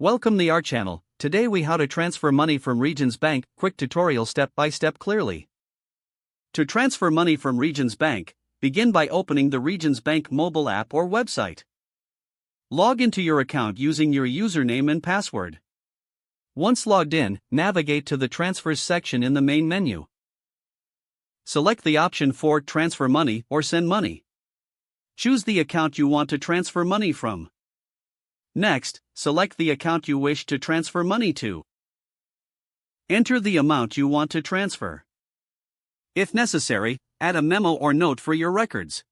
Welcome to our channel. Today we how to transfer money from Regions Bank, quick tutorial step by step clearly. To transfer money from Regions Bank, begin by opening the Regions Bank mobile app or website. Log into your account using your username and password. Once logged in, navigate to the Transfers section in the main menu. Select the option for Transfer Money or Send Money. Choose the account you want to transfer money from. Next, select the account you wish to transfer money to. Enter the amount you want to transfer. If necessary, add a memo or note for your records.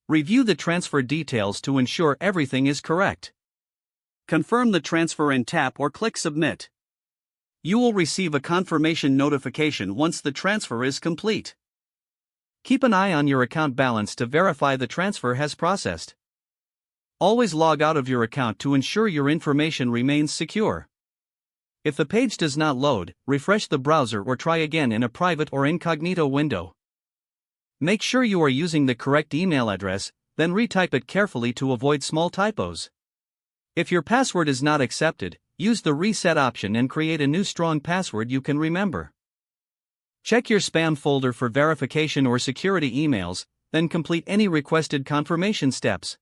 Review the transfer details to ensure everything is correct. Confirm the transfer and tap or click Submit. You will receive a confirmation notification once the transfer is complete. Keep an eye on your account balance to verify the transfer has processed. Always log out of your account to ensure your information remains secure. If the page does not load, refresh the browser or try again in a private or incognito window. Make sure you are using the correct email address, then retype it carefully to avoid small typos. If your password is not accepted, use the reset option and create a new strong password you can remember. Check your spam folder for verification or security emails, then complete any requested confirmation steps.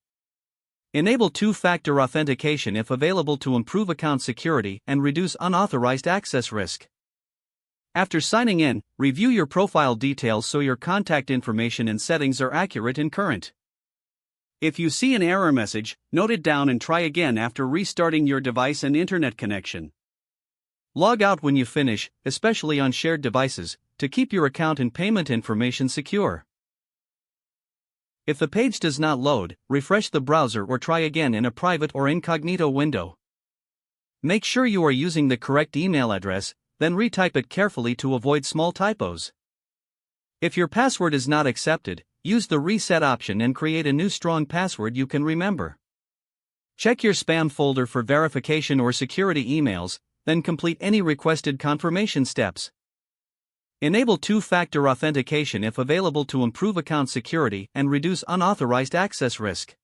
Enable two-factor authentication if available to improve account security and reduce unauthorized access risk. After signing in, review your profile details so your contact information and settings are accurate and current. If you see an error message, note it down and try again after restarting your device and internet connection. Log out when you finish, especially on shared devices, to keep your account and payment information secure. If the page does not load, refresh the browser or try again in a private or incognito window. Make sure you are using the correct email address, then retype it carefully to avoid small typos. If your password is not accepted, use the reset option and create a new strong password you can remember. Check your spam folder for verification or security emails, then complete any requested confirmation steps. Enable two-factor authentication if available to improve account security and reduce unauthorized access risk.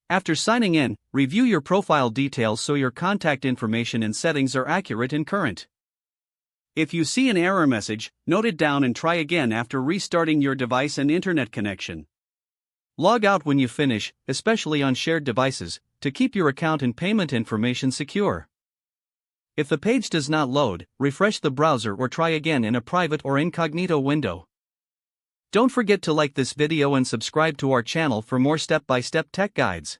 After signing in, review your profile details so your contact information and settings are accurate and current. If you see an error message, note it down and try again after restarting your device and internet connection. Log out when you finish, especially on shared devices, to keep your account and payment information secure. If the page does not load, refresh the browser or try again in a private or incognito window. Don't forget to like this video and subscribe to our channel for more step-by-step tech guides.